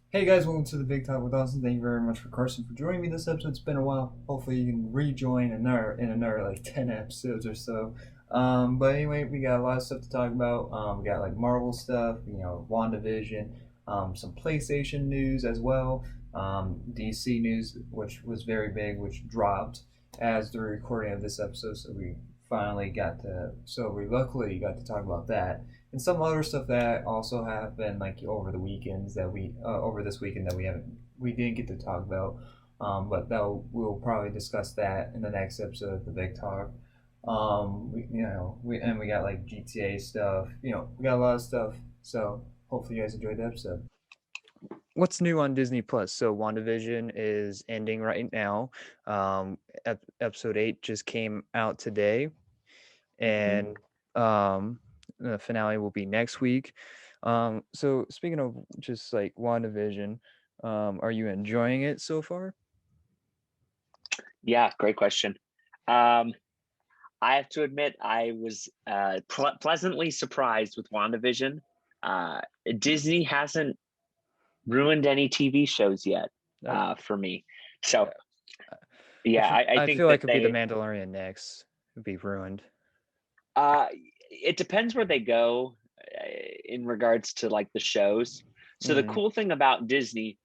Hey guys, welcome to the Big Talk with Austin. Thank you very much for Carson for joining me this episode. It's been a while. Hopefully you can rejoin another like 10 episodes or so. But anyway, we got a lot of stuff to talk about. We got like Marvel stuff, WandaVision, some PlayStation news as well, DC news, which was very big, which dropped as the recording of this episode. So we luckily got to talk about that and some other stuff that also happened like over this weekend that we didn't get to talk about. But we'll probably discuss that in the next episode of the Big Talk. We got like GTA stuff. We got a lot of stuff. So hopefully you guys enjoyed the episode. What's new on Disney Plus? So WandaVision is ending right now. Episode 8 just came out today, Mm-hmm. and the finale will be next week. So speaking of just like WandaVision, are you enjoying it so far? Yeah, great question. Um, I have to admit, I was pleasantly surprised with WandaVision. Uh, Disney hasn't ruined any TV shows yet Uh, for me. So, yeah. yeah, I I think feel like that it'd be the Mandalorian next. It'd be ruined. uh, it depends where they go in regards to like the shows. So, the Mm, cool thing about Disney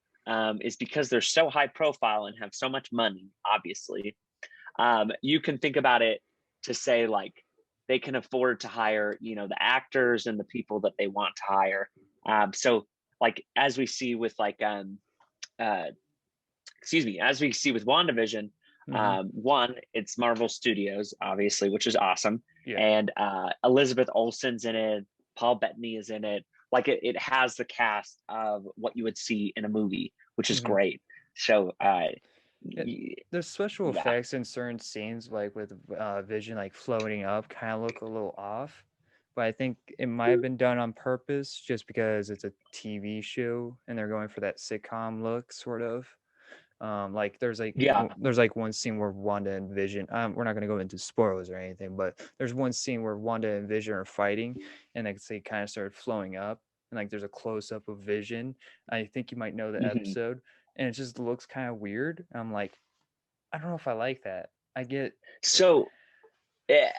is because they're so high profile and have so much money, obviously, you can think about it to say like they can afford to hire the actors and the people that they want to hire. So like as we see with uh as we see with WandaVision, mm-hmm. one, it's Marvel Studios, obviously, which is awesome. Yeah. And Elizabeth Olsen's in it, Paul Bettany is in it. Like it has the cast of what you would see in a movie, which is Mm-hmm. great. So Yeah, there's special yeah. effects in certain scenes, like with Vision, like floating up, kind of look a little off. But I think it might have been done on purpose, just because it's a TV show and they're going for that sitcom look, sort of. Like Yeah. there's like one scene where Wanda and Vision. We're not gonna go into spoilers or anything, but there's one scene where Wanda and Vision are fighting, and like they kind of started flowing up, and like there's a close up of Vision. I think you might know the Mhm. episode, and it just looks kind of weird. I'm like, I don't know if I like that. I get, So eh,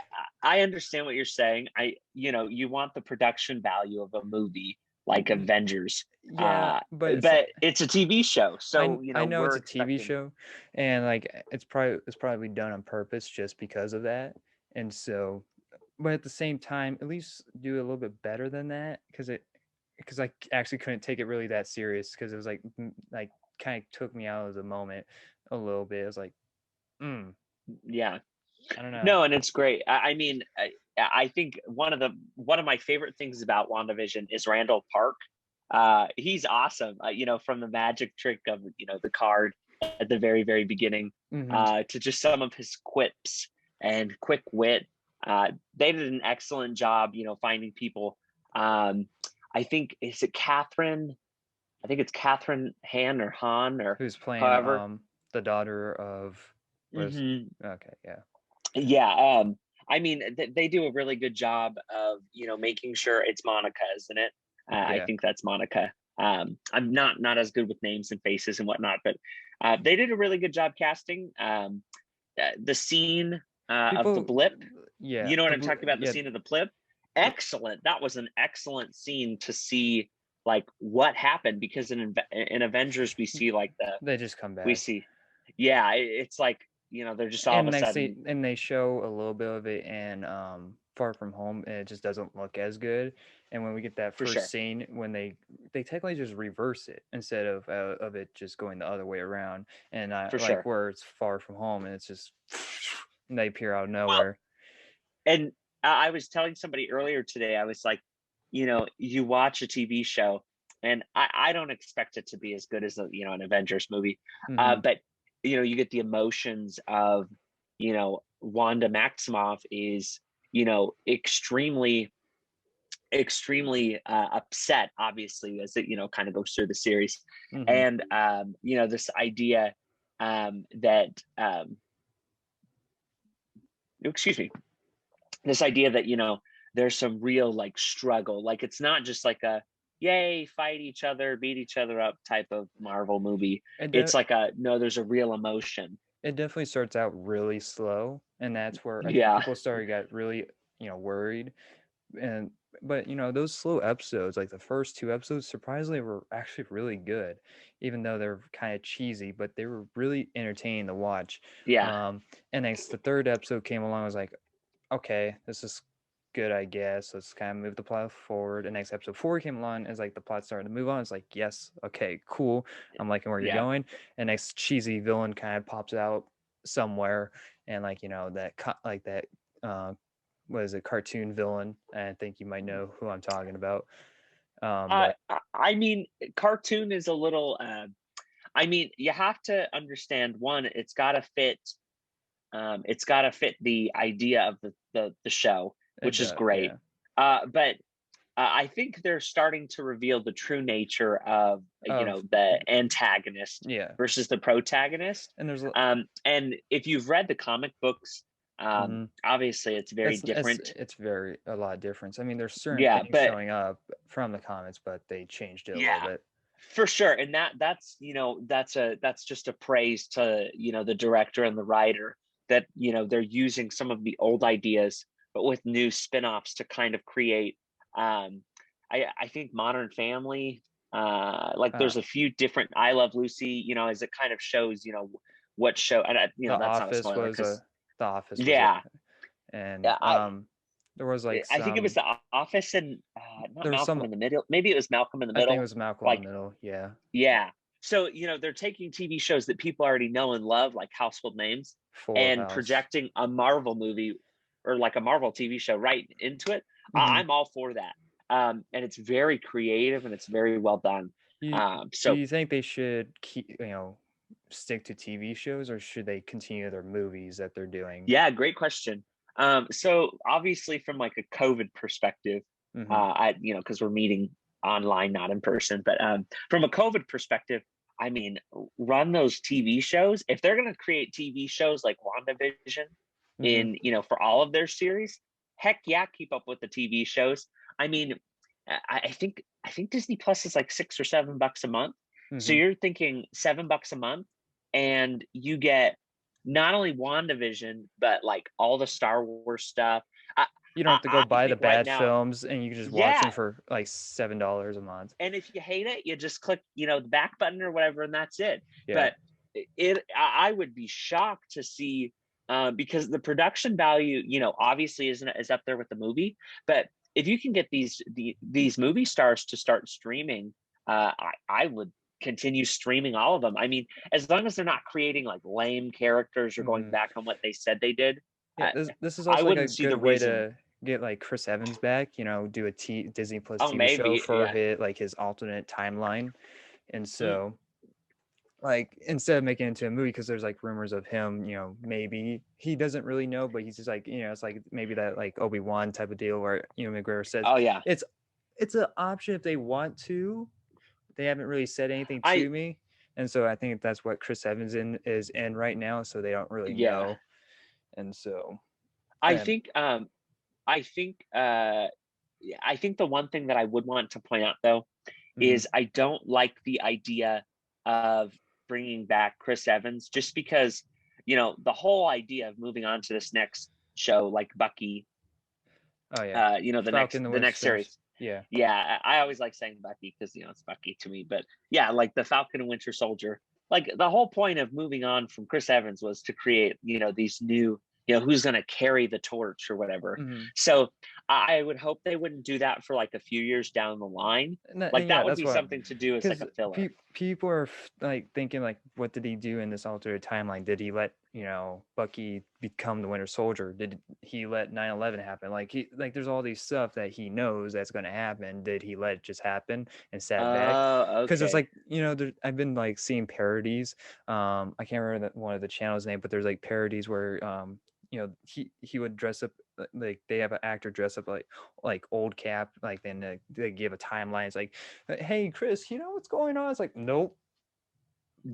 I understand what you're saying. You want the production value of a movie like Avengers, yeah, but but it's a TV show, so I know it's we're a TV expecting. show, and like it's probably done on purpose just because of that, and so, but at the same time, at least do a little bit better than that, because I actually couldn't take it really that serious, because it was like kind of took me out of the moment a little bit. I was like, mm, Yeah, I don't know. no, and it's great. I mean, I think one of my favorite things about WandaVision is Randall Park. He's awesome. From the magic trick of the card at the very beginning, Hmm. to just some of his quips and quick wit. They did an excellent job, finding people. Um, I think is it Catherine? I think it's Catherine Han or Han or Who's playing however. the daughter of, was, Hmm. okay, yeah. Yeah. I mean, they do a really good job of making sure it's Monica, isn't it? I Yeah. think that's Monica. I'm not as good with names and faces and whatnot, but they did a really good job casting. The scene of the People, blip, yeah, you know what I'm talking about? The yeah, scene of the blip, excellent. That was an excellent scene to see, like what happened, because in Avengers they just come we back. see, yeah, it's like they're just all of And a they sudden and they show a little bit of it in Far From Home, and it just doesn't look as good. And when we get that for first sure, scene, when they technically just reverse it instead of it just going the other way around, and for like sure. where it's Far From Home, and it's just and they appear out of Well, nowhere. and I was telling somebody earlier today, I was like, you watch a TV show, and I don't expect it to be as good as an Avengers movie, Hmm. but you get the emotions of Wanda Maximoff is extremely upset, obviously, as it kind of goes through the series, Hmm. and this idea that excuse me, this idea that there's some real like struggle, like it's not just like a yay, fight each other, beat each other up type of Marvel movie. And It's like no, there's a real emotion. it definitely starts out really slow, and that's where I think Yeah. people got really worried. And but those slow episodes, like the first two episodes, surprisingly were actually really good, even though they're kind of cheesy, but they were really entertaining to watch. Yeah. And then the third episode came along, I was like, okay, this is good, I guess. Let's kind of move the plot forward. And next episode 4 came along, as like the plot started to move on. It's like, yes, okay, cool. I'm liking where you're Yeah. going. And next cheesy villain kind of pops out somewhere, and like that what is it, cartoon villain. And I think you might know who I'm talking about. But I mean, cartoon is a little. I mean, you have to understand, one, it's got to fit. It's got to fit the idea of the show, which is great. Yeah. But I think they're starting to reveal the true nature of the antagonist versus the protagonist. And there's and if you've read the comic books, obviously it's very different. It's very a lot of difference. I mean, there's certain things showing up from the comics, but they changed it a little bit. For sure. And that's just a praise to the director and the writer, that they're using some of the old ideas but with new spin-offs to kind of create I think Modern Family, there's a few different, I Love Lucy, as it kind of shows what show, and that's not a spoiler, The Office was and there was like I think it was The Office, and not Malcolm in the Middle. Maybe it was Malcolm in the Middle. I think it was Malcolm in the Middle. Yeah. So they're taking TV shows that people already know and love, like Household Names, and projecting a Marvel movie or like a Marvel TV show right into it. I'm all for that. And it's very creative and it's very well done. So do you think they should keep stick to TV shows, or should they continue their movies that they're doing? Yeah, great question. So obviously from like a COVID perspective, because we're meeting online, not in person, but from a COVID perspective, I mean, run those TV shows. If they're going to create TV shows like WandaVision in, for all of their series, heck yeah, keep up with the TV shows. I mean, I think Disney Plus is like $6 or $7 a month. So you're thinking $7 a month, and you get not only WandaVision, but like all the Star Wars stuff. You don't have to go buy the bad films, and you can just watch them for like $7 a month. And if you hate it, you just click, the back button or whatever, and that's it. Yeah. But I would be shocked to see, because the production value, obviously is up there with the movie. But if you can get these movie stars to start streaming, I would continue streaming all of them. I mean, as long as they're not creating like lame characters or going back on what they said they did. Yeah, this is also like a good way to get like Chris Evans back, do a Disney Plus TV show for his alternate timeline. And so like, instead of making it into a movie, because there's like rumors of him, maybe he doesn't really know, but he's just like, it's like maybe that like Obi-Wan type of deal where McGregor says, oh yeah, it's an option if they want to. They haven't really said anything to me, and so I think that's what Chris Evans is in right now. So they don't really know, and so I think the one thing that I would want to point out though is I don't like the idea of bringing back Chris Evans, just because the whole idea of moving on to this next show, like Bucky. Oh yeah, the next series. Yeah, I always like saying Bucky because it's Bucky to me. But yeah, like the Falcon and Winter Soldier. Like the whole point of moving on from Chris Evans was to create these new who's going to carry the torch or whatever. So I would hope they wouldn't do that for like a few years down the line. That would be something to do as like a filler. People are like thinking like, what did he do in this alternate timeline? Did he let Bucky become the Winter Soldier? Did he let 9/11 happen? Like there's all these stuff that he knows that's going to happen. Did he let it just happen and sat back? Because it's like I've been like seeing parodies. I can't remember one of the channels name, but there's like parodies where he would dress up, like they have an actor dress up like old Cap, like then they give a timeline. It's like, hey Chris, what's going on? It's like, nope.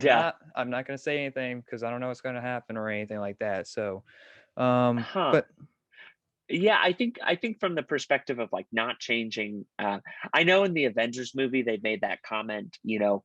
Yeah, I'm not gonna say anything because I don't know what's gonna happen or anything like that. So but Yeah, I think from the perspective of like not changing, I know in the Avengers movie they made that comment, Yeah.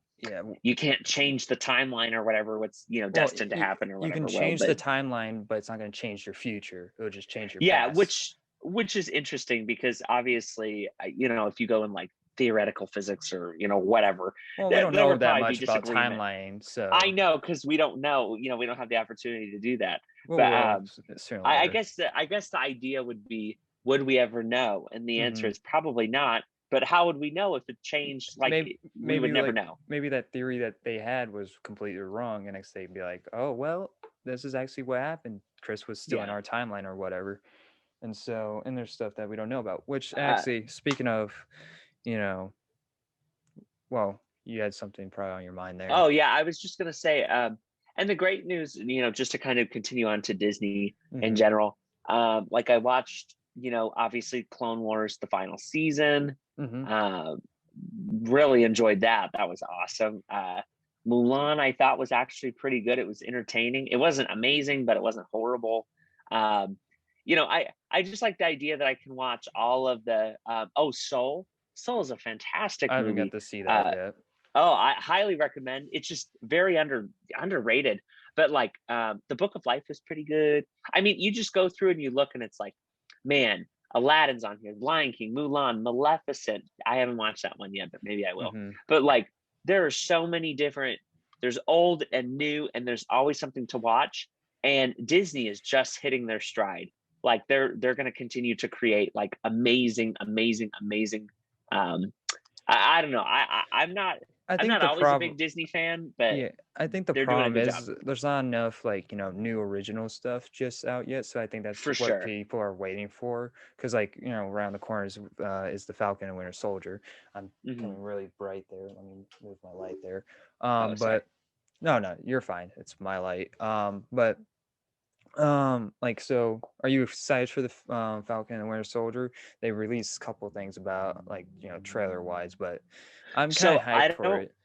you can't change the timeline or whatever, what's Well, destined to happen or you can whatever. Well, change the but timeline, but it's not going to change your future. It'll just change your yeah, past. which is interesting because obviously, if you go in like theoretical physics or whatever, Well, we there, don't there know would that probably be much about disagreement. timeline, so I know because we don't know, we don't have the opportunity to do that. well, But sooner or I later. guess the idea would be, would we ever know? And the answer Mhm. is probably not. But how would we know if it changed? Like we would never know. Maybe that theory that they had was completely wrong, and next they'd be like, "Oh well, this is actually what happened. Chris was still in Yeah. our timeline or whatever." And so, and there's stuff that we don't know about. Which Uh, actually, speaking of, well, you had something probably on your mind there. oh yeah, I was just gonna say, and the great news, just to kind of continue on to Disney in Mhm. general. Like I watched, obviously Clone Wars, the final season. Mhm. Really enjoyed that. That was awesome. Mulan, I thought was actually pretty good. It was entertaining. It wasn't amazing, but it wasn't horrible. Um, I just like the idea that I can watch all of the. Soul. Soul is a fantastic I haven't got movie. to see that Uh, yet. oh, I highly recommend. It's just very underrated. But like, the Book of Life is pretty good. I mean, you just go through and you look, and it's like, man, Aladdin's on here, Lion King, Mulan, Maleficent. I haven't watched that one yet, but maybe I will. Mhm. But like, there are so many different. There's old and new, and there's always something to watch. And Disney is just hitting their stride. Like they're going to continue to create like amazing, amazing, amazing. I don't know. I'm not. I I'm think not the always a problem, big Disney fan, but yeah, I think the they're doing a problem good job is there's not enough like new original stuff just out yet. So I think that's for what sure. people are waiting for. Because like around the corner is the Falcon and Winter Soldier. I'm Hmm. coming really bright there. Let me move my light there. Oh, sorry. But no, you're fine. It's my light. But like, so are you excited for the Falcon and Winter Soldier? They released a couple things about like trailer wise, but I'm kind So of hyped for it.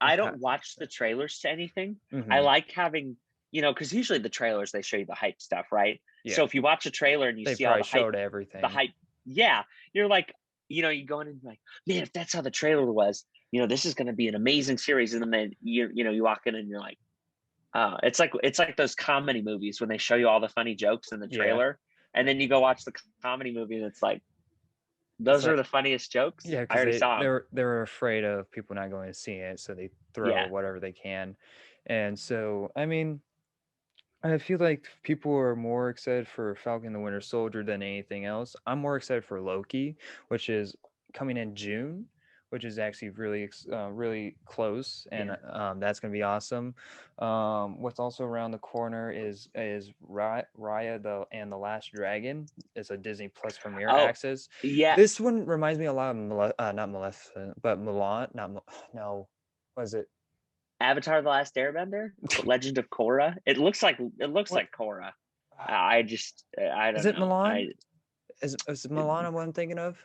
I don't watch the trailers to anything. I Mm-hmm. like having, because usually the trailers they show you the hype stuff, right? Yeah, So if you watch a trailer and you they see all probably showed the everything. hype, yeah, you're like, you go in and you're like, man, if that's how the trailer was, this is going to be an amazing series, and then you walk in and you're like, it's like those comedy movies when they show you all the funny jokes in the Yeah, trailer, and then you go watch the comedy movie and it's like, it's those are like the funniest jokes. yeah, I because already they saw them. they're afraid of people not going to see it, so they throw Yeah. whatever they can, and so I mean, I feel like people are more excited for Falcon and the Winter Soldier than anything else. I'm more excited for Loki, which is coming in June, which is actually really close, and Yeah. that's gonna be awesome. What's also around the corner is Raya the Last Dragon. It's a Disney Plus premiere Oh, access. yeah. This one reminds me a lot of not Maleficent, but Mulan. Not no, was it? Avatar: The Last Airbender, Legend of Korra. It looks like What Korra. I is don't it? know. Milan? Is Milana what I'm thinking of?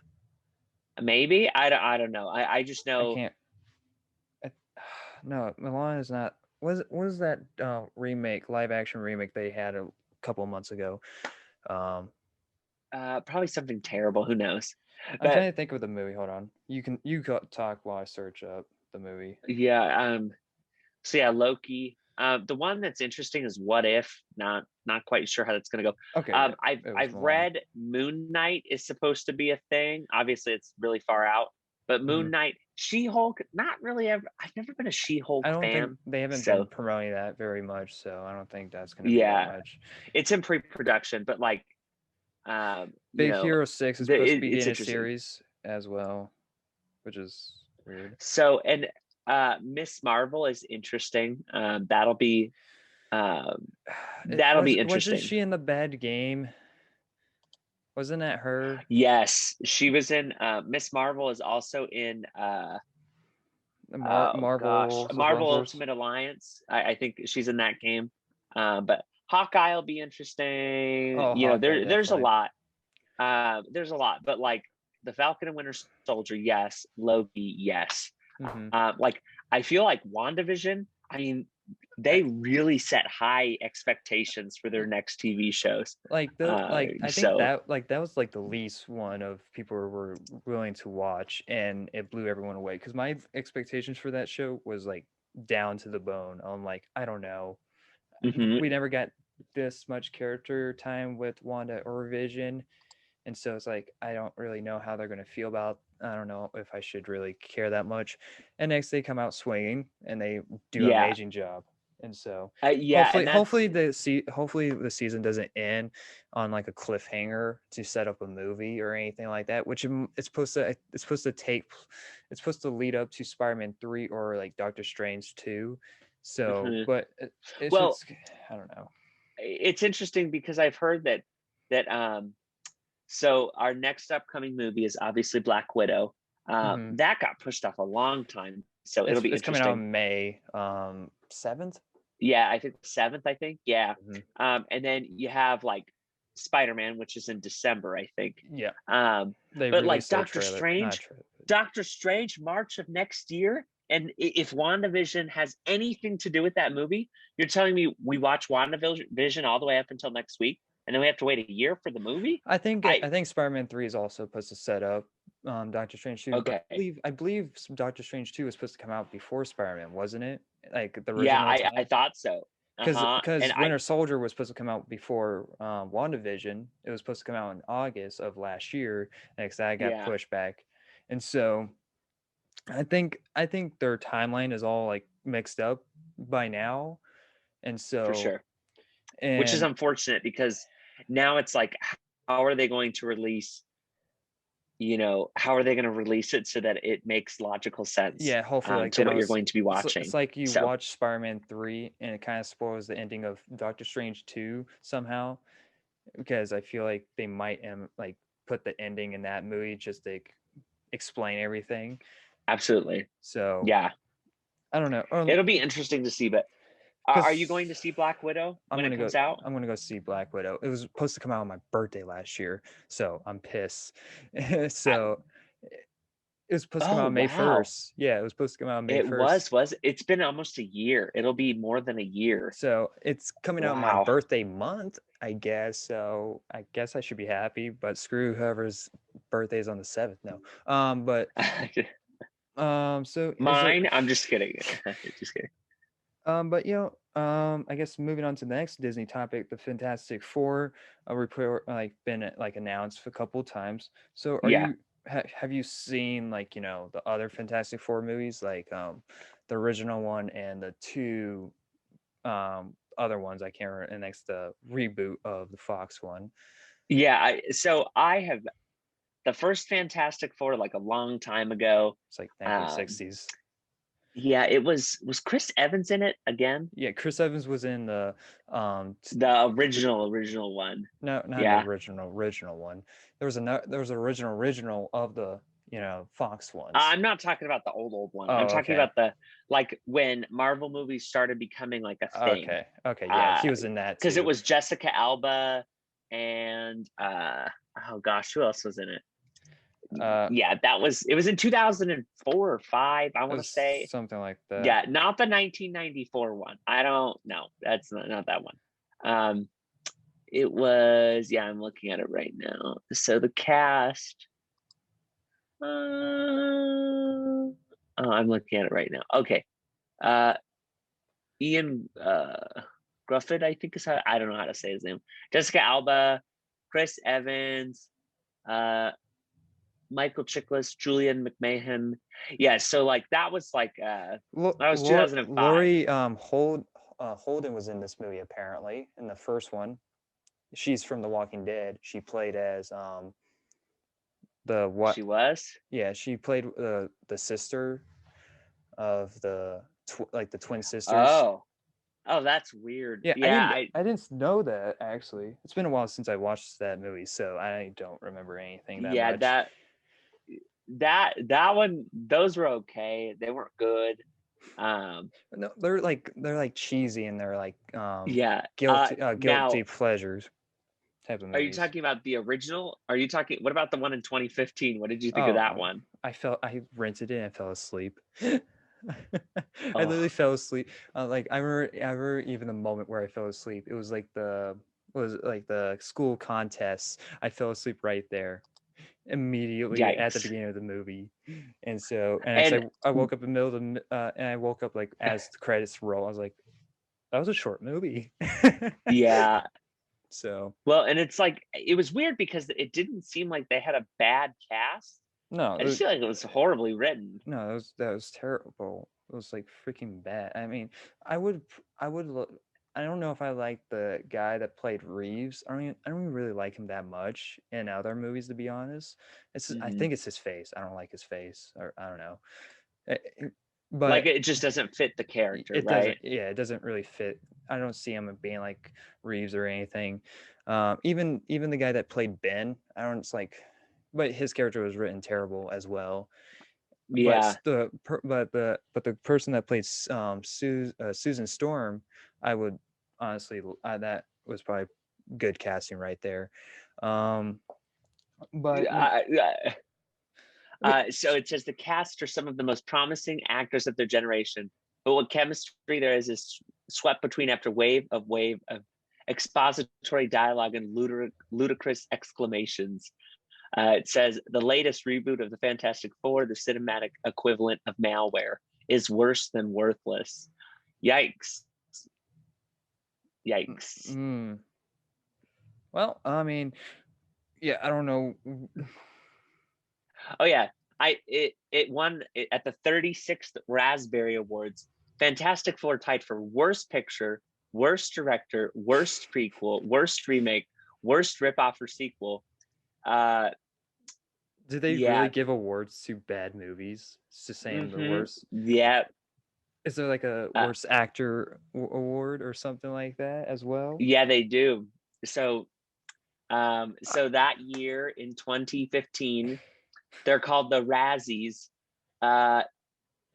Maybe I don't know. I just I know. can't. I, no, Milan is not. Was that remake, live action remake they had a couple months ago? Um, Probably something terrible. Who knows? I'm But trying to think of the movie. Hold on. Talk while I search up the movie. yeah. So yeah, Loki. The one that's interesting is What If. Not quite sure how that's gonna go. Okay, yeah, it was I've Milan. read Moon Knight is supposed to be a thing. Obviously, it's really far out. But Mhm. Moon Knight, She-Hulk, not really ever. I've never been a I She-Hulk don't think fan. they haven't been So promoting that very much, so I don't think that's going to be that yeah, much. it's in pre-production, but like, Big Hero 6 is supposed to be it's getting a interesting. series as well, which is weird. So and Miss Marvel is interesting. That'll be Wasn't interesting. she in the bad game? Wasn't that her? Yes, she was in. Miss Marvel is also in. The Oh gosh, Marvel's Marvel Avengers. Ultimate Alliance. I think she's in that game. But Hawkeye will be interesting. Oh, Hawkeye, There's a definitely. lot. There's a lot, but like the Falcon and Winter Soldier, yes. Loki, yes. Hmm. Like I feel like WandaVision. I mean, they really set high expectations for their next TV shows. I think So that was like the least one of people were willing to watch, and it blew everyone away because my expectations for that show was like down to the bone. I'm like, I don't know, mhm. we never got this much character time with Wanda or Vision, and so it's like I don't really know how they're gonna feel about. I don't know if I should really care that much. And next they come out swinging and they do an Yeah, amazing job. And so yeah, and that's hopefully the season doesn't end on like a cliffhanger to set up a movie or anything like that. Which it's supposed to lead up to Spider-Man 3 or like Doctor Strange 2. So, mhm. but it's Well, just I don't know. it's interesting because I've heard that so our next upcoming movie is obviously Black Widow. Mhm. That got pushed off a long time, so it'll be It's coming out interesting. in May 7th. Yeah, I think 7th, I think. Yeah. Mhm. And then you have like Spider-Man, which is in December, I think. Yeah, they But like released a trailer, not a trailer. Doctor Strange, March of next year. And if WandaVision has anything to do with that movie, you're telling me we watch WandaVision all the way up until next week, and then we have to wait a year for the movie? I think Spider-Man 3 is also supposed to set up Doctor Strange 2, but Okay. I believe Doctor Strange 2 was supposed to come out before Spider-Man, wasn't it? Like the Yeah, original I time? thought so. Uh-huh. And Because Winter Soldier was supposed to come out before WandaVision. It was supposed to come out in August of last year, and that got yeah, pushed back. And so I think their timeline is all like mixed up by now. And for so sure. Which is and unfortunate because now it's like, how are they going to release, how are they going to release it so that it makes logical sense yeah, hopefully like to they what don't you're going to be it's watching? like you So watch Spider-Man 3 and it kind of spoils the ending of Doctor Strange 2 somehow, because I feel like they might like put the ending in that movie just to like, explain everything. absolutely. So Yeah. I don't know. It'll be interesting to see, but are you going to Because see Black Widow when it comes out? I'm gonna go see Black Widow. It was supposed to come out on my birthday last year, so I'm pissed. I, So it was supposed to come oh, out May wow. 1st. Yeah, it was supposed to come out May It 1st. it's been almost a year. It'll be more than a year. So it's coming out my Wow. birthday month, I guess. So I guess I should be happy, but screw whoever's birthday is on the 7th. No. But so is there Mine, I'm just kidding. Just kidding. but I guess moving on to the next Disney topic, the Fantastic Four, a report like been like announced a couple of times. So Yeah. have you seen like, the other Fantastic Four movies, like the original one and the two other ones I can't remember, and next the reboot of the Fox one. Yeah. So I have the first Fantastic Four like a long time ago. It's like Um, 1960s. yeah, it was Chris Evans in it again? Yeah, Chris Evans was in the The original one. no, not the Yeah. original one. There was an original of the Fox ones. I'm not talking about the old one. I'm Oh, talking okay. about the like when Marvel movies started becoming like a thing. Okay, yeah, he was in that Because it too. was Jessica Alba and oh gosh, who else was in it? Yeah, it was in 2004 or 5, I It want to was say. something like that. Yeah, not the 1994 one. I don't know. That's not that one. It was, yeah, I'm looking at it right now. So the cast. Oh, I'm looking at it right now. Okay. Ian Grufford, I think is how, I don't know how to say his name. Jessica Alba, Chris Evans, Michael Chiklis, Julian McMahon. Yeah, so like that was 2005. Lori Holden was in this movie apparently in the first one. She's from The Walking Dead. She played as the what? She was? Yeah, she played the sister of the the twin sisters. Oh, that's weird. Yeah, Yeah, I didn't know that actually. It's been a while since I watched that movie, so I don't remember anything that yeah, much. that one, those were okay. They weren't good. No, they're like cheesy and they're like Yeah. guilty Now, pleasures type of are you movies. talking about the original? Are you talking? What about the one in 2015? What did you think of Oh, that one? I rented it and fell asleep. I literally Oh, fell asleep. Like I remember even the moment where I fell asleep. It was like the school contests. I fell asleep right there immediately at the yikes. beginning of the movie, and so And I woke up in the middle of and I woke up like as the credits roll. I was like, that was a short movie. yeah, So well, and it's like it was weird because it didn't seem like they had a bad cast. no, I just feel like it was horribly written. no, that was terrible. It was like freaking bad. I mean, I would I would look. I don't know if I like the guy that played Reeves. I don't even really like him that much in other movies, to be honest. I Mhm. think it's his face. I don't like his face, or I don't know. Eh, eh, Like But it just doesn't fit the character, it doesn't. right? Yeah, it doesn't really fit. I don't see him being like Reeves or anything. Even the guy that played Ben, I don't. It's like, but his character was written terrible as well. But Yeah. the person that played Susan Storm, I would honestly that was probably good casting right there. Um, but So it says the cast are some of the most promising actors of their generation, but what chemistry there is swept between after wave of expository dialogue and ludicrous exclamations. It says the latest reboot of the Fantastic Four, the cinematic equivalent of malware, is worse than worthless. Yikes! Yikes! mm, well, I mean, yeah, I don't know. Oh yeah, it won at the 36th Raspberry Awards. Fantastic Four tied for worst picture, worst director, worst prequel, worst remake, worst ripoff or sequel. Uh, Did they really yeah, give awards to bad movies? It's just saying the worst. yeah, Is there like a uh, worst actor award or something like that as well? yeah, they do. So, so that year in 2015, they're called the Razzies. Uh,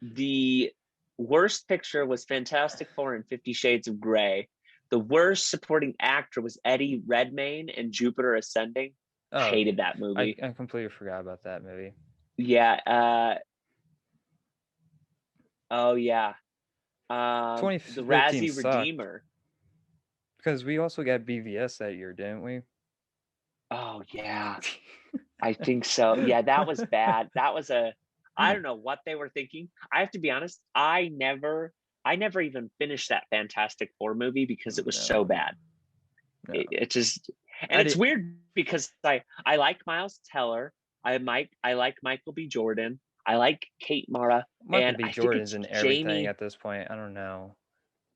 the worst picture was Fantastic Four and 50 Shades of Grey. The worst supporting actor was Eddie Redmayne in Jupiter Ascending. Oh, Hated that movie. I completely forgot about that movie. Yeah. Oh yeah. The 2015 Razzie sucked Redeemer. because we also got BVS that year, didn't we? Oh yeah. I think so. Yeah, that was bad. That was a. I don't know what they were thinking. I have to be honest. I never even finished that Fantastic Four movie because it was so No, bad. no. It just, and I it's did. weird because I like Miles Teller. I like Michael B. Jordan. I like Kate Mara, Michael and B. I think Jordan's it's in everything Jamie. at this point. I don't know.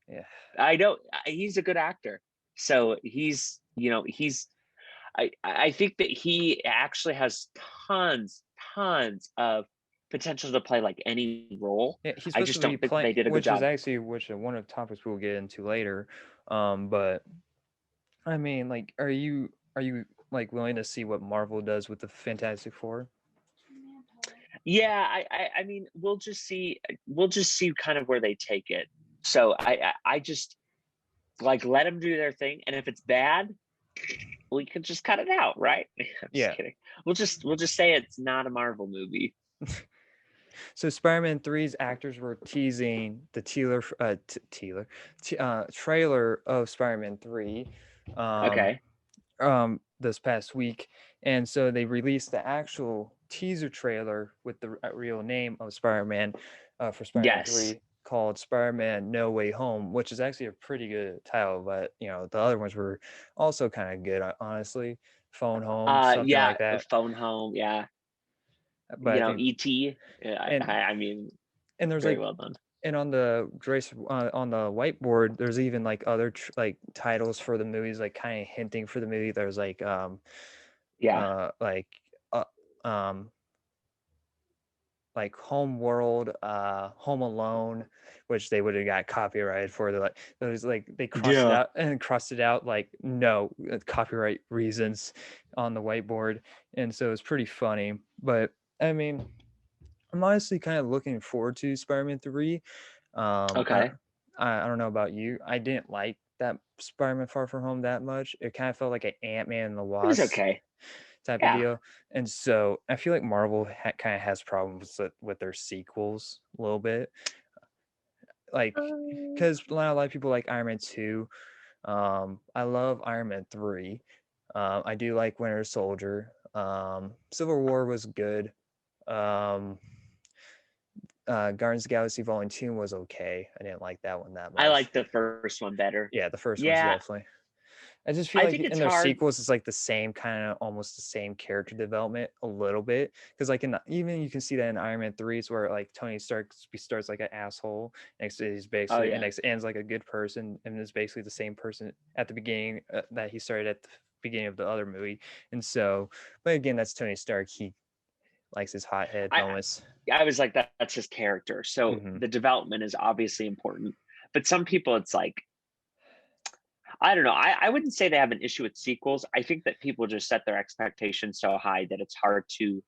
Yeah. I know he's a good actor, so I think that he actually has tons of potential to play like any role. Yeah, he's I supposed just to be don't think playing, they did a good which is job. actually one of the topics we'll get into later. But I mean, like, are you like willing to see what Marvel does with the Fantastic Four? Yeah, I mean, we'll just see kind of where they take it. So I just like let them do their thing, and if it's bad, we could just cut it out, right? I'm just Yeah. kidding. We'll just say it's not a Marvel movie. So Spider-Man 3's actors were teasing the trailer of Spider-Man 3 um, Okay. this past week. And so they released the actual teaser trailer with the real name of Spider-Man for Spider-Man Yes. 3 called Spider-Man No Way Home, which is actually a pretty good title, but the other ones were also kind of good, honestly. Phone Home, something Yeah. like that. Phone Home. Yeah. But I think E.T. Yeah, and I mean, and there's very like well done. and on the Grace on the whiteboard, there's even like other like titles for the movies, like kind of hinting for the movie. There's Yeah. uh like uh, um like Homeworld, Home Alone, which they would have got copyrighted for. They're like those like they Yeah. crossed it out like no copyright reasons on the whiteboard, and so it's pretty funny. But I mean, I'm honestly kind of looking forward to Spider-Man 3. I Okay. don't I don't know about you. I didn't like that Spider-Man Far From Home that much. It kind of felt like an Ant-Man and the It was Wasp. okay. type of Yeah. deal. And so I feel like Marvel kind of has problems with their sequels a little bit, like because a lot of people like Iron Man 2. I love Iron Man 3. I do like Winter Soldier. Civil War was good. Um, Guardians of the Galaxy Volume 2 was okay. I didn't like that one that I much. like the first one better. Yeah, the first one's Yeah, definitely. I just feel I like think in it's their hard. sequels, it's like the same kind of almost the same character development a little bit. Because like even you can see that in Iron Man 3s where like Tony Stark starts like an asshole, next he's Oh basically and yeah, next ends like a good person, and is basically the same person at the beginning that he started at the beginning of the other movie. And so, but again, that's Tony Stark. He likes his hothead I moments. I was like that's his character. So Hmm. the development is obviously important. But some people, it's like, I don't know. I wouldn't say they have an issue with sequels. I think that people just set their expectations so high that it's hard to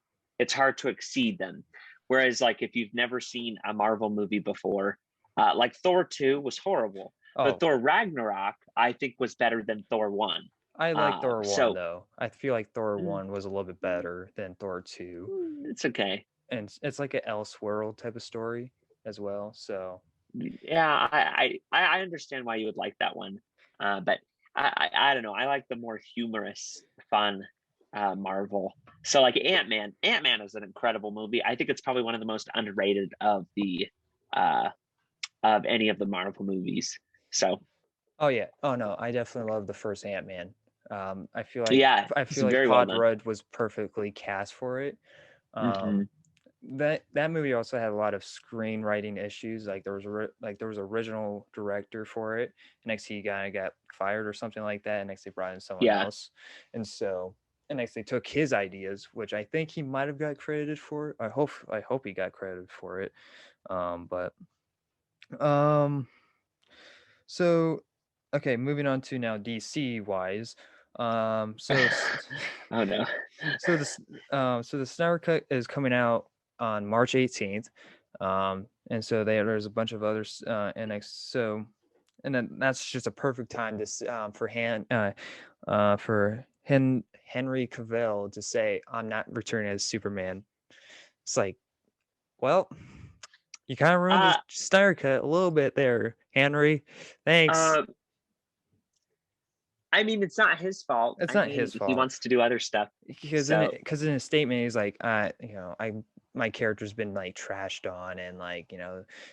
exceed them. Whereas like if you've never seen a Marvel movie before, like Thor 2 was horrible, but Oh, Thor Ragnarok I think was better than Thor 1. I like Thor 1 So though. I feel like Thor mm, 1 was a little bit better than Thor 2. it's okay. And it's like an Elseworld type of story as well. So Yeah, I understand why you would like that one, but I don't know. I like the more humorous, fun Marvel. So like Ant Man is an incredible movie. I think it's probably one of the most underrated uh, of any of the Marvel movies. So oh yeah. Oh no, I definitely love the first Ant-Man. I feel like yeah, I it's feel like very well Todd done. Rudd was perfectly cast for it. Hmm. Um, that movie also had a lot of screenwriting issues. Like there was original director for it. And next he got fired or something like that. And next they brought in someone Yeah, else. And so and next they took his ideas, which I think he might have got credited for. I hope he got credited for it. But um so okay, moving on to now DC wise. So oh no. so this so the Snyder Cut is coming out on March 18th. And so there's a bunch of others NX. So and then that's just a perfect time to for Henry Cavill to say I'm not returning as Superman. It's like, well, you kind of ruined the Uh, Snyder Cut a little bit there, Henry. Thanks. uh, I mean, it's not his fault. It's I not mean, his he fault wants to do other stuff. because So in his statement he's like, I my character's been like trashed on, and like it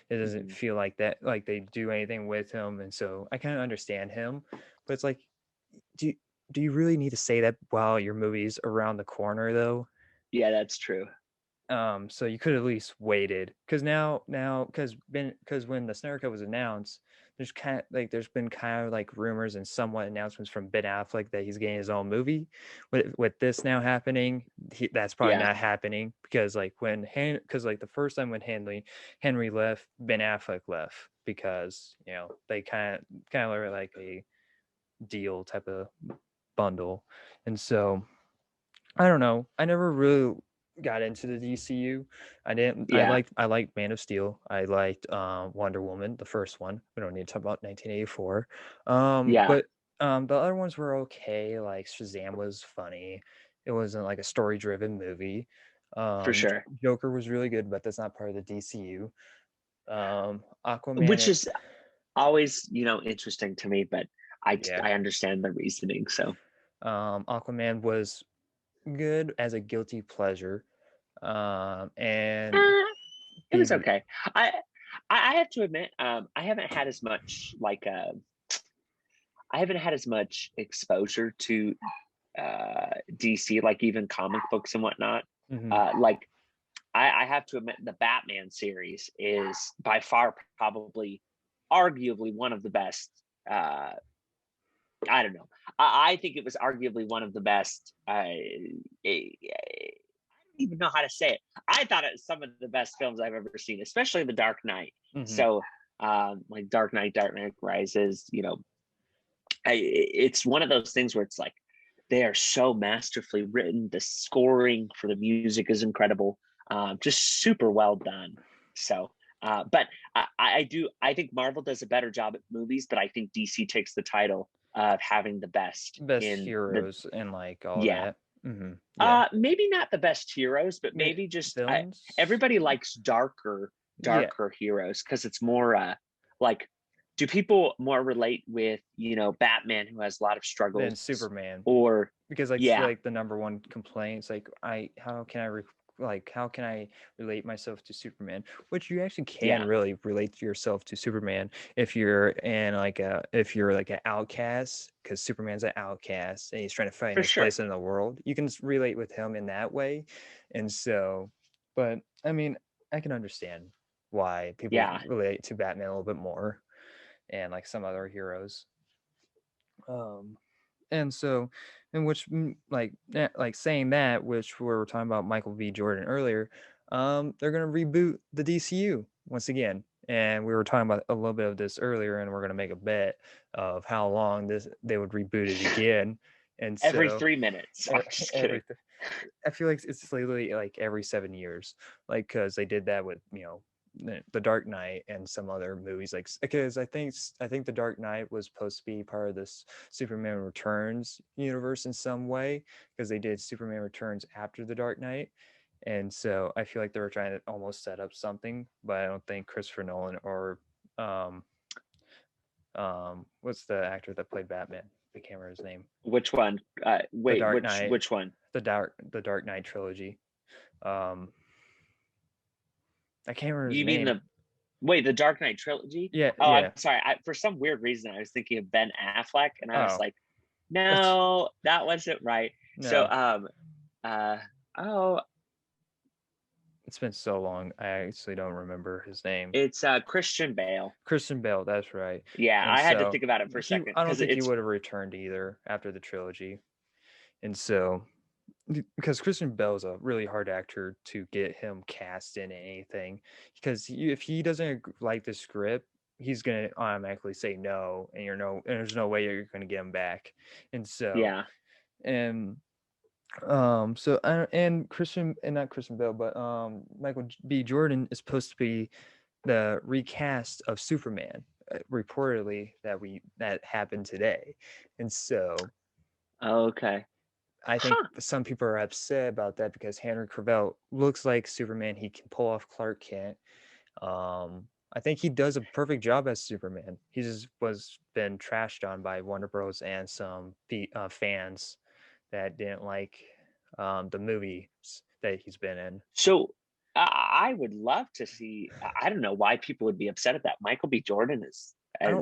doesn't mhm. feel like that like they do anything with him, and so I kind of understand him, but it's like, do you, do you really need to say that while your movie's around the corner though? Yeah, that's true. So you could at least waited, because because when the Snyder Cut was announced, there's been kind of like rumors and somewhat announcements from Ben Affleck that he's getting his own movie. With this now happening, that's probably Yeah. not happening, because like because like the first time when Henry left, Ben Affleck left, because they kind of were like a deal type of bundle, and so I don't know. I never really got into the DCU. I didn't. Yeah. I liked Man of Steel. I liked Wonder Woman, the first one. We don't need to talk about 1984. Yeah, But the other ones were okay. Like Shazam was funny. It wasn't like a story-driven movie. for sure. Joker was really good, but that's not part of the DCU. Which Aquaman, is always, interesting to me, but I yeah. I understand the reasoning. So Aquaman was good as a guilty pleasure. And eh, it was the okay. I I have to admit, I haven't had as much I haven't had as much exposure to DC, like even comic books and whatnot. Mhm. Like I have to admit, the Batman series is by far probably, arguably one of the best. Uh, I don't know. I think it was arguably one of the best. I don't even know how to say it. I thought it was some of the best films I've ever seen, especially The Dark Knight. Mhm. So, like Dark Knight Rises. It's one of those things where it's like they are so masterfully written. The scoring for the music is incredible. Just super well done. So, but I think Marvel does a better job at movies, but I think DC takes the title of having the best Best in the heroes and like all yeah. that. Maybe not the best heroes, but maybe just everybody likes darker heroes because it's more like, do people more relate with, you know, Batman, who has a lot of struggles, than Superman? Or because like yeah, like the number one complaint is like, how can I relate myself to Superman? Which you actually can really relate yourself to Superman if you're in like if you're like an outcast, because Superman's an outcast and he's trying to find for his sure. place in the world. You can relate with him in that way, and so, but I mean, I can understand why people relate to Batman a little bit more, and like some other heroes. And so, in which like saying that, which we were talking about Michael B. Jordan earlier, they're gonna reboot the DCU once again, and we were talking about a little bit of this earlier, and we're gonna make a bet of how long they would reboot it again, and so every 3 minutes. I'm just kidding. I feel like it's literally like every 7 years, like because they did that with the Dark Knight and some other movies, like because I think the Dark Knight was supposed to be part of this Superman Returns universe in some way, because they did Superman Returns after the Dark Knight, and so I feel like they were trying to almost set up something, but I don't think Christopher Nolan or what's the actor that played Batman? I can't remember his name. Which one? Wait, which one? The Dark Knight trilogy. I can't remember his name. The Dark Knight trilogy? Yeah. Oh, yeah. I'm sorry. For some weird reason, I was thinking of Ben Affleck, and I was like, no, that wasn't right. No. So, it's been so long. I actually don't remember his name. It's Christian Bale. Christian Bale, that's right. Yeah, and I had to think about it for a second. I don't think he would have returned either after the trilogy. And so, because Christian Bale is a really hard actor to get him cast in anything, because if he doesn't like the script, he's gonna automatically say no, and there's no way you're gonna get him back. And so and so and not Christian Bale, but Michael B. Jordan is supposed to be the recast of Superman, reportedly that happened today. And so okay, I think some people are upset about that because Henry Cavill looks like Superman. He can pull off Clark Kent. I think he does a perfect job as Superman. He just been trashed on by Warner Bros. And some fans that didn't like the movies that he's been in. So I would love to see. I don't know why people would be upset at that. Michael B. Jordan as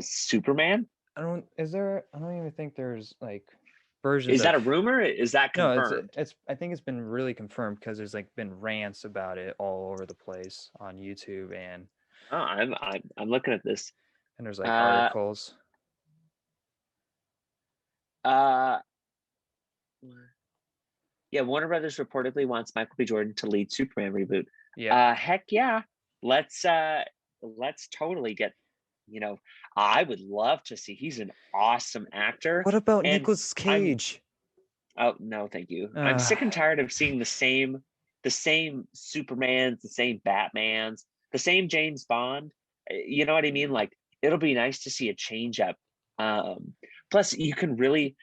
Superman. I don't even think there's like versions. Is that a rumor? Is that confirmed? No, it's I think it's been really confirmed because there's like been rants about it all over the place on YouTube, and I'm looking at this, and there's like articles. Yeah, Warner Brothers reportedly wants Michael B. Jordan to lead Superman reboot. Yeah. Heck yeah. Let's totally get, I would love to see. He's an awesome actor. What about Nicolas Cage? Oh, no, thank you. I'm sick and tired of seeing the same Supermans, the same Batmans, the same James Bond. You know what I mean? Like, it'll be nice to see a change up. Plus, you can really,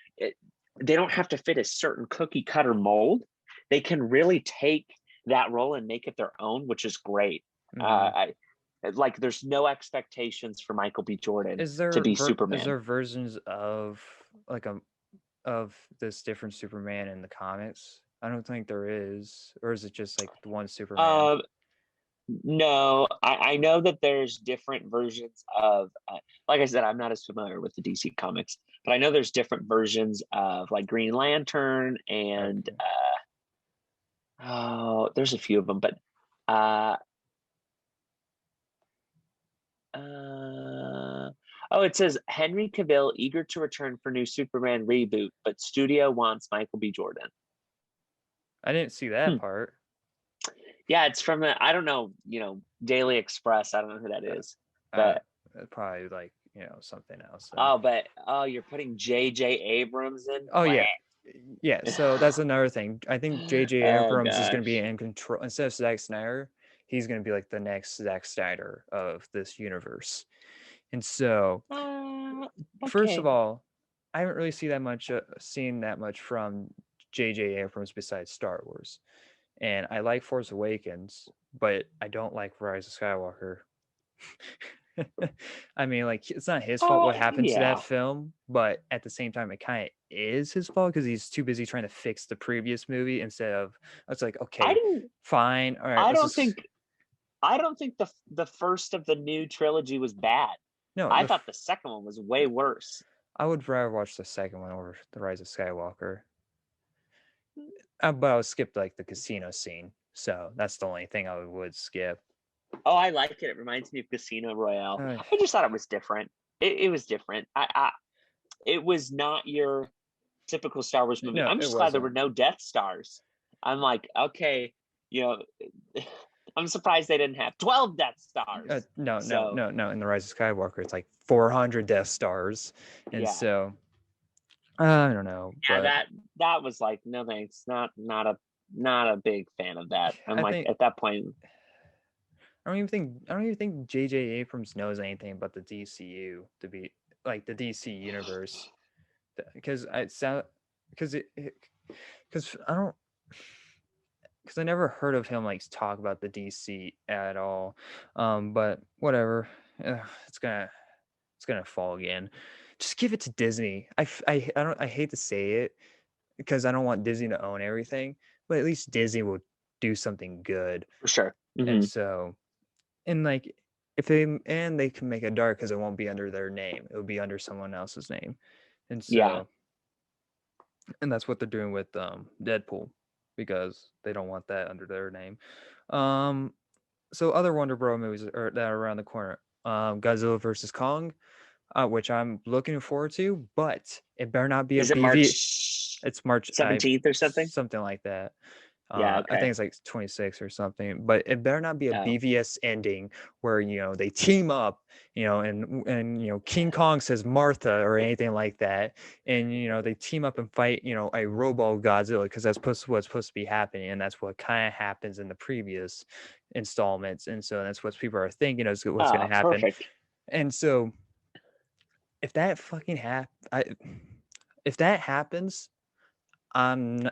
they don't have to fit a certain cookie cutter mold. They can really take that role and make it their own, which is great. Like, there's no expectations for Michael B. Jordan to be Superman. Is there versions of of this different Superman in the comics? I don't think there is. Or is it just like the one Superman? No, I know that there's different versions of, like I said, I'm not as familiar with the DC comics, but I know there's different versions of like Green Lantern and there's a few of them, but it says Henry Cavill eager to return for new Superman reboot, but studio wants Michael B. Jordan. I didn't see that part. Yeah, it's from I don't know, Daily Express. I don't know who that is, but probably like something else. Then. You're putting J.J. Abrams in. Oh yeah. So that's another thing. I think J.J. Abrams is going to be in control instead of Zack Snyder. He's going to be like the next Zack Snyder of this universe. And so, first of all, I haven't really seen that much from J.J. Abrams besides Star Wars. And I like Force Awakens, but I don't like Rise of Skywalker. I mean, like, it's not his fault what happened to that film, but at the same time, it kind of is his fault because he's too busy trying to fix the previous movie instead of, it's like, okay, fine, all right. I don't think the first of the new trilogy was bad. No, I thought the second one was way worse. I would rather watch the second one over The Rise of Skywalker. But I would skip like the casino scene, so that's the only thing I would skip. Oh, I like it. It reminds me of Casino Royale. I just thought it was different. It was different. It was not your typical Star Wars movie. No, I'm just glad there were no Death Stars. I'm like, okay, I'm surprised they didn't have 12 Death Stars. No. In The Rise of Skywalker, it's like 400 Death Stars, and so I don't know. Yeah, but that was like, no thanks. Not a big fan of that. At that point, I don't even think J.J. Abrams knows anything about the DCU to be like the DC universe, because I never heard of him like talk about the DC at all. But whatever, it's gonna fall again. Just give it to Disney. I hate to say it because I don't want Disney to own everything, but at least Disney will do something good for sure. Mm-hmm. And so, and like if they can make it dark because it won't be under their name, it will be under someone else's name, and so, and that's what they're doing with Deadpool because they don't want that under their name. So other Wonder Bro movies that are around the corner. Godzilla versus Kong, which I'm looking forward to, but it better not be Is it March? It's March 17th or something? Something like that. Okay. I think it's like 26 or something, but it better not be a BVS ending where they team up, and King Kong says Martha or anything like that, and they team up and fight a Robo Godzilla because that's what's supposed to be happening, and that's what kind of happens in the previous installments, and so that's what people are thinking is what's going to happen. Perfect. And so if that happens, I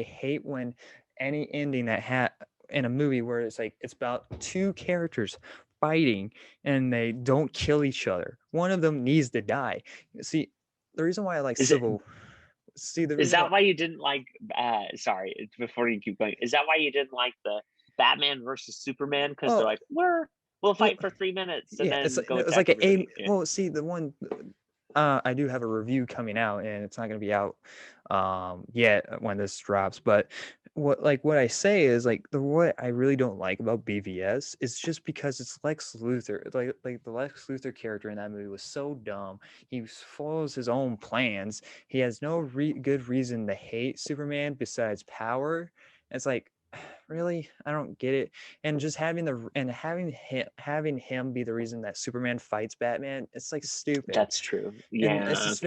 hate when any ending in a movie where it's like it's about two characters fighting and they don't kill each other. One of them needs to die. See, the reason why I like is that why you didn't like sorry, before you keep going, is that why you didn't like the Batman versus Superman? Because they're like, we'll fight for 3 minutes and then go attack everybody. Well, see, the one I do have a review coming out, and it's not going to be out yet when this drops. But what I say is like what I really don't like about BVS is just because it's Lex Luthor. Like the Lex Luthor character in that movie was so dumb. He follows his own plans. He has no good reason to hate Superman besides power. It's like, really, I don't get it. And just having him be the reason that Superman fights Batman, it's like stupid. That's true. Yeah, and it's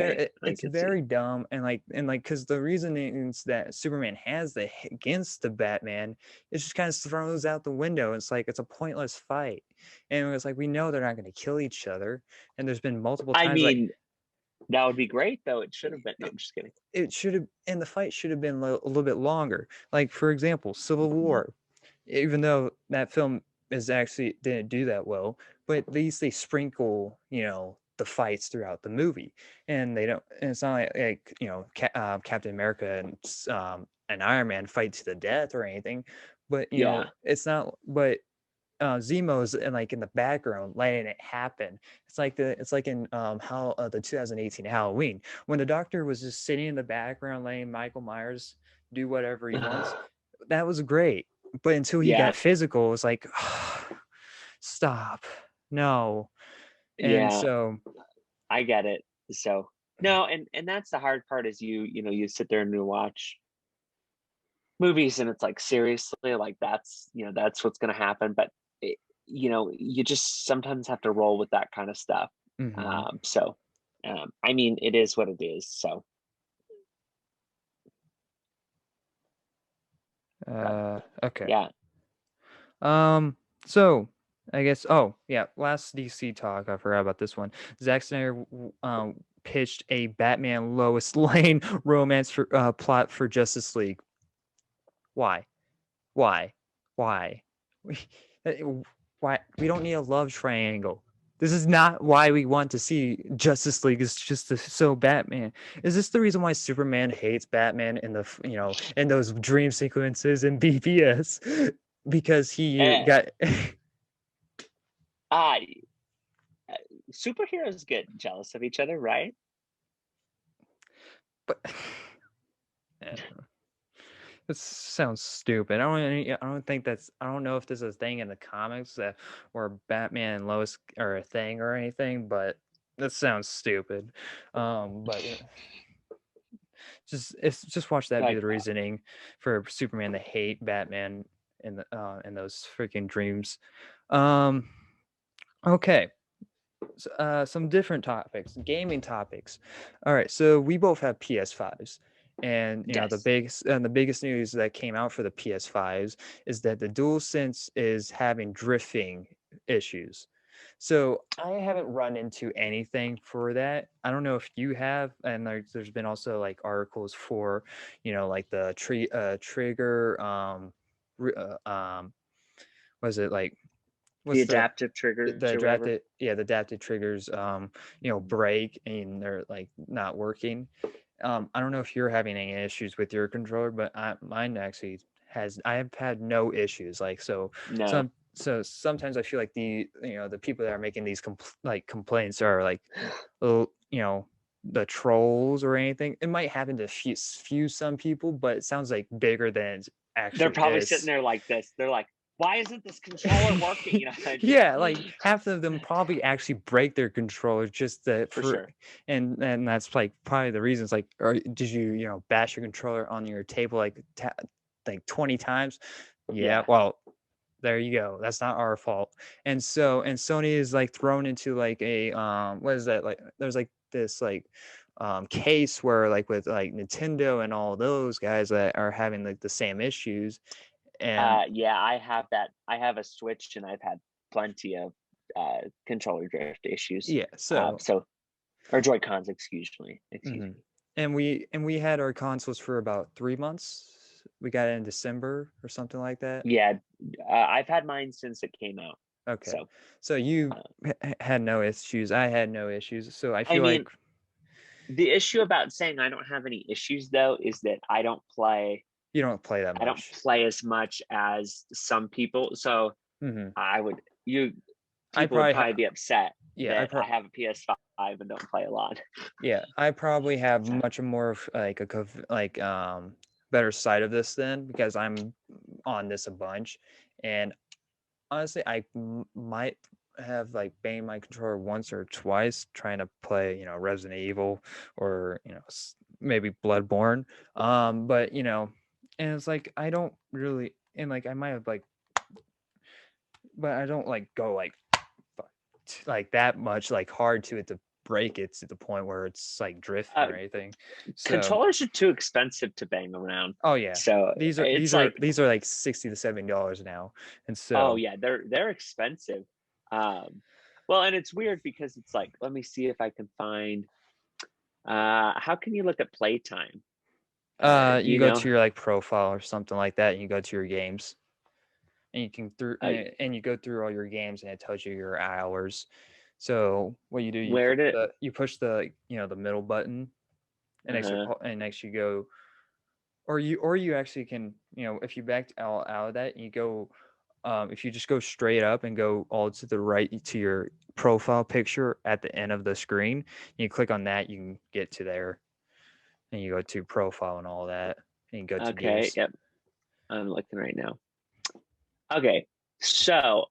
just very dumb. And because the reasonings that Superman has against the Batman, it just kind of throws out the window. It's like it's a pointless fight, and it's like we know they're not going to kill each other. And there's been multiple times. I mean, that would be great, though. It should have been. No, I'm just kidding. It should have, and the fight should have been a little bit longer. Like, for example, Civil War, even though that film didn't do that well, but at least they sprinkle, the fights throughout the movie, and they don't. And it's not like Captain America and Iron Man fight to the death or anything, but it's not. But Zemo's in the background letting it happen. It's like in the 2018 Halloween when the doctor was just sitting in the background letting Michael Myers do whatever he wants. That was great, but until he got physical, it's like, stop, no. And so I get it. So no, and that's the hard part is you sit there and you watch movies and it's like, seriously, like that's what's going to happen, but you just sometimes have to roll with that kind of stuff. Mm-hmm. I mean, it is what it is. So okay. Yeah. So I guess last DC talk, I forgot about this one. Zack Snyder pitched a Batman Lois Lane romance for plot for Justice League. Why? Why? Why? Why? We don't need a love triangle. This is not why we want to see Justice League. It's just to show Batman. Is this the reason why Superman hates Batman in the in those dream sequences in BBS? Because he Eh, got uh, superheroes get jealous of each other, right? but this sounds stupid. I don't think that's. I don't know if this is a thing in the comics that where Batman and Lois are a thing or anything, but that sounds stupid. But just watch that be Like, the reasoning for Superman to hate Batman in those freaking dreams. Okay. Some different topics, gaming topics. All right, so we both have PS5s, and yes. the biggest news that came out for the PS5s is that the DualSense is having drifting issues. So I haven't run into anything for that. I don't know if you have, and there's been also like articles for, like the trigger, was it like The what's adaptive triggers or whatever. the adapted triggers break and they're like not working. I don't know if you're having any issues with your controller, but mine actually I have had no issues. Like No. so sometimes I feel like the people that are making these complaints are like little, the trolls or anything. It might happen to few some people, but it sounds like bigger than it They're actually probably sitting is. there like this. They're like, why isn't this controller working? Yeah, like half of them probably actually break their controller just For sure. and that's like probably the reasons. Like, or did you bash your controller on your table like 20 times? Yeah, well, there you go. That's not our fault. And Sony is like thrown into like a what is that, like there's like this like case where like with like Nintendo and all those guys that are having like the same issues. And Yeah, I have that. I have a Switch, and I've had plenty of controller drift issues. yeah, so Or Joy Cons, excuse me. mhm. And we had our consoles for about 3 months. We got it in December or something like that. Yeah, I've had mine since it came out. Okay. So, So you uh, had no issues. I had no issues. So I I feel mean, like the issue about saying I don't have any issues though is that I don't play. you don't play that I don't much. play as much as some people. So Hmm. I would you I people would probably probably be upset yeah, that I have a PS5 and don't play a lot. I probably have much more of like better side of this then because I'm on this a bunch. And honestly, I might have like banged my controller once or twice trying to play, Resident Evil or maybe Bloodborne. But and it's like I don't really, and like I might have like, but I don't like go like that much like hard to it to break it to the point where it's like drifting Uh, or anything. So Controllers are too expensive to bang around. oh yeah, So these are it's these are like, these are like $60 to $70 now, and oh so yeah, they're expensive. Well, and it's weird because it's like, let me see if I can find. How can you look at playtime? Do you you go know? to your like profile or something like that, and you go to your games, and you can and you go through all your games, and it tells you your hours. So what you do, Where did? you push the the middle button, and Uh, next you go, or you actually can if you backed out of that, you go. If you just go straight up and go all to the right to your profile picture at the end of the screen, you click on that, you can get to there, and you go to profile and all that, and you go to okay, games. yep, I'm looking right now. Okay, so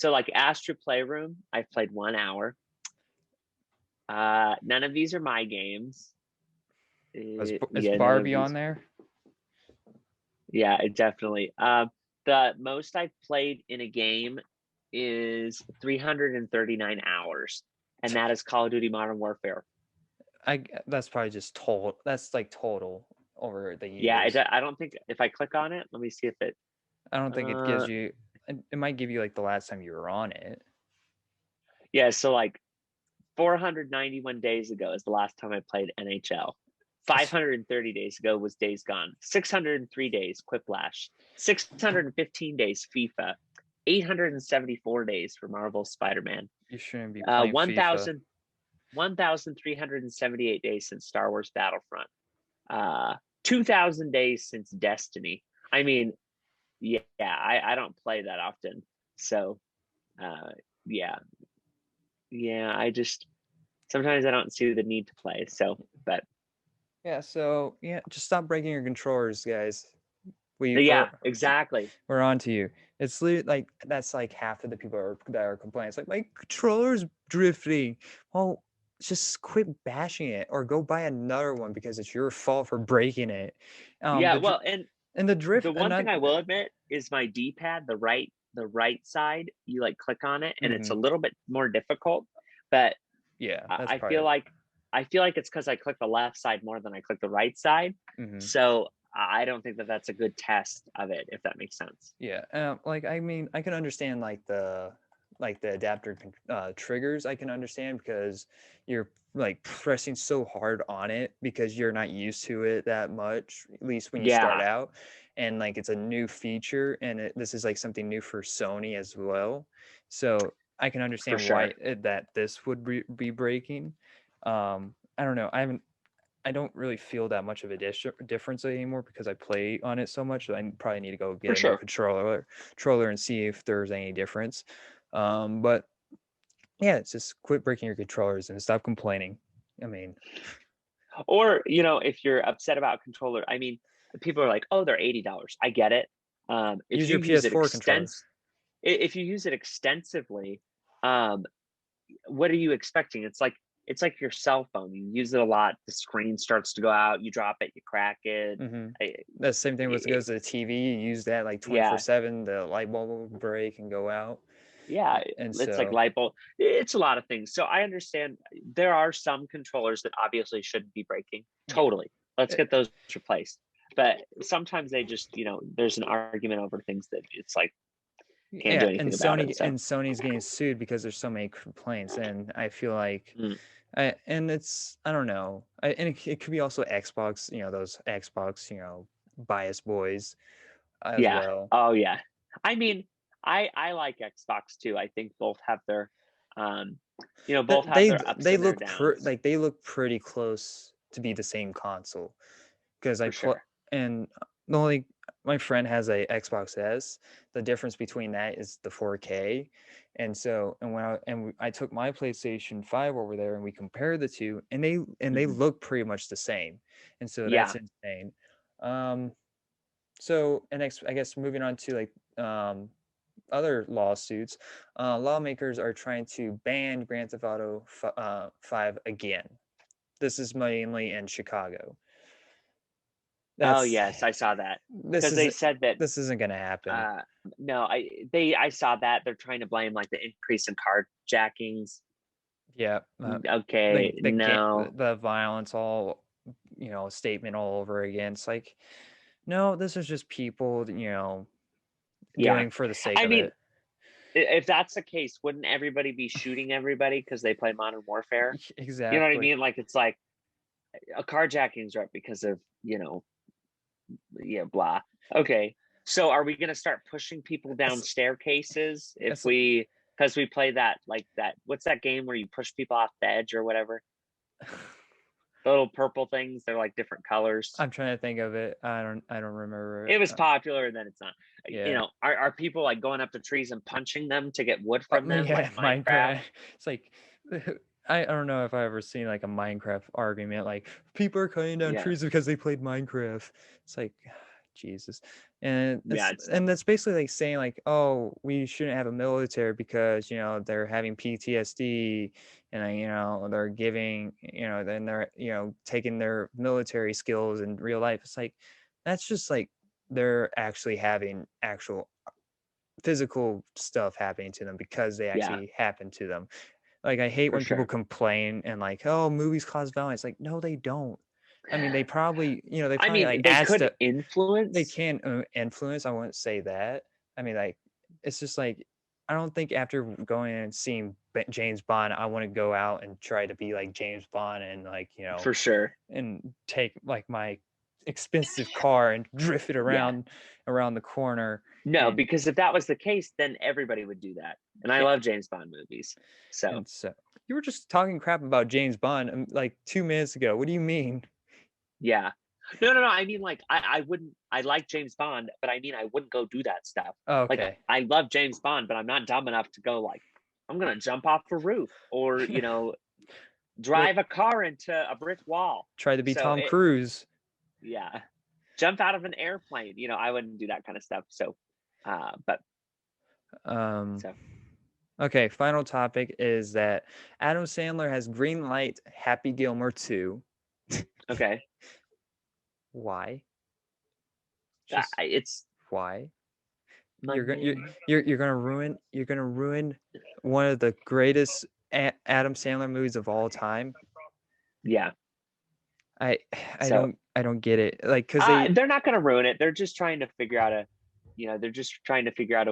like Astro Playroom, I've played 1 hour. None of these are my games. Is Yeah, none of Barbie these. on there? Yeah, it definitely. The most I've played in a game is 339 hours, and that is Call of Duty Modern Warfare. That's probably just total. That's like total over the Yeah, years. I don't think if I click on it, let me see if it. I don't think it gives you. It might give you like the last time you were on it. Yeah, so like 491 days ago is the last time I played NHL. 530 days ago was Days Gone. 603 days, Quiplash. 615 days, FIFA. 874 days for Marvel Spider-Man. You shouldn't be playing FIFA. 1,378 days since Star Wars Battlefront. 2,000 days since Destiny. I mean, yeah, I don't play that often. So, yeah, I just sometimes I don't see the need to play. So, but yeah, so yeah, just stop breaking your controllers, guys. Exactly. We're on to you. It's like that's like half of the people that are complaining. It's like my controller's drifting. Well, just quit bashing it or go buy another one because it's your fault for breaking it. Well, and the drift. The one thing I will admit is my D-pad, the right side, you like click on it and it's a little bit more difficult. But yeah, I feel like it's because I click the left side more than I click the right side. So I don't think that that's a good test of it, if that makes sense. Yeah, like I mean, I can understand like the adapter triggers. I can understand because you're like pressing so hard on it because you're not used to it that much, at least when you start out, and like it's a new feature, and this is like something new for Sony as well. So I can understand why that this would be breaking. I don't know. I don't really feel that much of a difference anymore because I play on it so much. I probably need to go get a new controller and see if there's any difference. But yeah, it's just quit breaking your controllers and stop complaining. I mean, or if you're upset about a controller, I mean, people are like, "Oh, they're $80." I get it. If use you your use PS4 it controller. If you use it extensively, what are you expecting? It's like your cell phone. You use it a lot, the screen starts to go out, you drop it, you crack it. That's the same thing with goes to the TV. You use that like 24/7, the light bulb will break and go out. Yeah, and it's like light bulb. It's a lot of things. So I understand there are some controllers that obviously shouldn't be breaking. Totally. Let's get those replaced. But sometimes they just, there's an argument over things that it's like can't do anything about it. So. And Sony's getting sued because there's so many complaints, and I feel like, and it's I don't know, and it could be also Xbox, those Xbox, bias boys, as well. Oh yeah. I mean, I like Xbox too. I think both have their, both have their ups and their downs. They look pretty close to be the same console, because and the only my friend has a Xbox S. The difference between that is the 4K, and so when I took my PlayStation 5 over there and we compared the two, and they look pretty much the same, and so that's insane. So I guess moving on to like other lawsuits, lawmakers are trying to ban Grand Theft Auto 5 again. This is mainly in Chicago. Oh yes, I saw that. Because they said that this isn't going to happen. No, I saw that they're trying to blame like the increase in carjackings. Yeah. Okay. The violence, all statement all over again. It's like, no, this is just people, doing for the sake of it. If that's the case, wouldn't everybody be shooting everybody because they play Modern Warfare? Exactly. You know what I mean? Like it's like a carjacking's right because of blah. Okay, so are we gonna start pushing people down staircases because we play that what's that game where you push people off the edge or whatever? The little purple things, they're like different colors. I'm trying to think of it. I don't remember. It was popular and then it's not. Yeah. Are people like going up to trees and punching them to get wood from them? Yeah, like Minecraft. It's like I don't know if I've ever seen like a Minecraft argument, like people are cutting down trees because they played Minecraft. It's like, Jesus. And that's basically like saying like, oh, we shouldn't have a military because, they're having PTSD and, they're giving, then they're, taking their military skills in real life. It's like, that's just like, they're actually having actual physical stuff happening to them because they actually happen to them. Like, I hate when people complain and like, oh, movies cause violence. Like, no, they don't. I mean, they probably, they could influence. They can influence. I wouldn't say that. I mean, like, it's just like don't think after going and seeing James Bond, I want to go out and try to be like James Bond and like, you know, For sure. and take like my expensive car and drift it around the corner. No, and, because if that was the case, then everybody would do that. And I love James Bond movies. So and so you were just talking crap about James Bond like 2 minutes ago. What do you mean? yeah. No. I mean, like, I wouldn't. I like James Bond, but I mean, I wouldn't go do that stuff. Okay. Like, I love James Bond, but I'm not dumb enough to go like, I'm gonna jump off a roof or drive a car into a brick wall. Try to be Tom Cruise. Yeah, jump out of an airplane. I wouldn't do that kind of stuff. So, but okay. Final topic is that Adam Sandler has green light Happy Gilmore 2. Okay. Why? It's why? You're gonna ruin one of the greatest Adam Sandler movies of all time. Yeah. I don't get it. Like, because they're not gonna ruin it. They're just trying to figure out a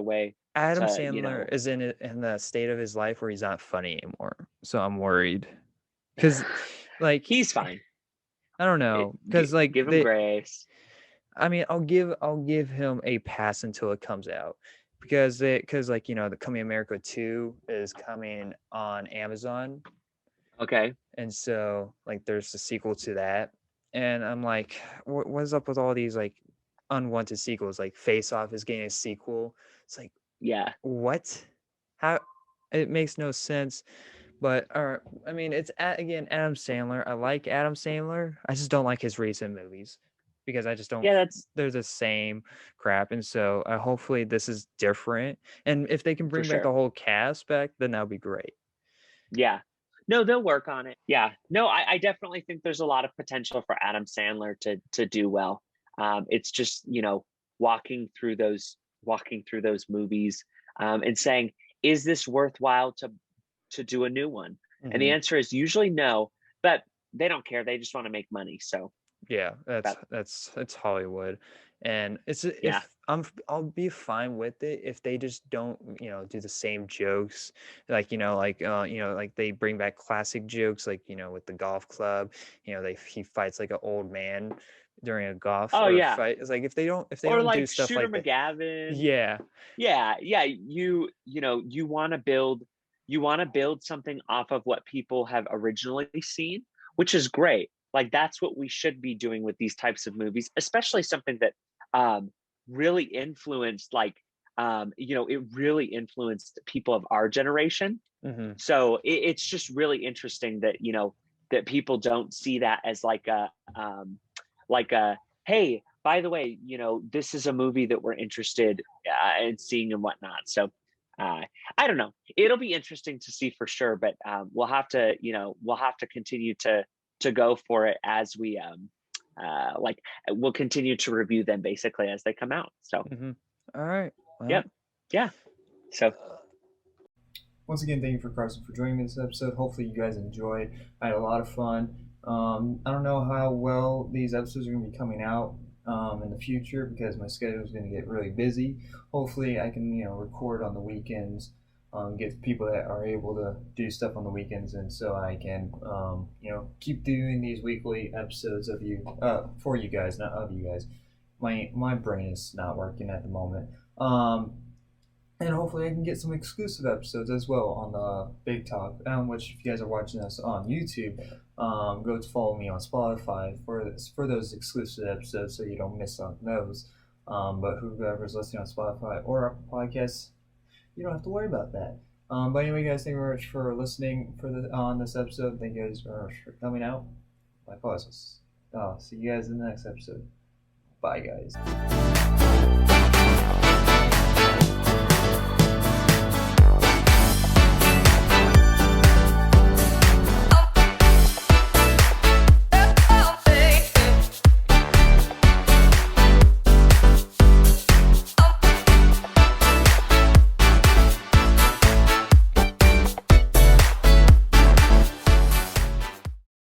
way. Adam Sandler is in the state of his life where he's not funny anymore. So I'm worried. Because like he's fine. I don't know. Because like give him grace. I mean, I'll give him a pass until it comes out. Because like, the Coming America 2 is coming on Amazon. Okay. And so like there's a sequel to that. And I'm like, what's up with all these like unwanted sequels? Like Face Off is getting a sequel. It's like, yeah, what? How? It makes no sense. But I mean, it's again Adam Sandler. I like Adam Sandler. I just don't like his recent movies because I just don't. Yeah, they're the same crap. And so hopefully this is different. And if they can bring back the whole cast back, then that'll be great. Yeah. No, they'll work on it. Yeah. No, I definitely think there's a lot of potential for Adam Sandler to do well. It's just, walking through those movies and saying, is this worthwhile to do a new one? Mm-hmm. And the answer is usually no, but they don't care. They just want to make money. So yeah, that's Hollywood. And I'll be fine with it if they just don't, do the same jokes, like, like they bring back classic jokes, like, with the golf club, he fights like an old man during a golf fight. It's like if they don't like do stuff Shooter like McGavin. that. Yeah. You want to build something off of what people have originally seen, which is great. Like that's what we should be doing with these types of movies, especially something that really influenced it really influenced people of our generation. Mm-hmm. So it's just really interesting that that people don't see that as like a hey, by the way, this is a movie that we're interested in seeing and whatnot. So I don't know, it'll be interesting to see for sure, but we'll have to continue to go for it as we we'll continue to review them basically as they come out. So mm-hmm. All right. Well, yep. Yeah. So once again, thank you for Carson for joining me this episode. Hopefully you guys enjoyed. I had a lot of fun. I don't know how well these episodes are going to be coming out in the future because my schedule is going to get really busy. Hopefully I can record on the weekends, get people that are able to do stuff on the weekends, and so I can keep doing these weekly episodes of for you guys, not of you guys. My brain is not working at the moment. And hopefully I can get some exclusive episodes as well on the Big Talk, which if you guys are watching us on YouTube, go to follow me on Spotify for those exclusive episodes so you don't miss on those. But whoever's listening on Spotify or Apple Podcasts, you don't have to worry about that. But anyway, guys, thank you very much for listening on this episode. Thank you guys very much for coming out. My pauses. See you guys in the next episode. Bye, guys.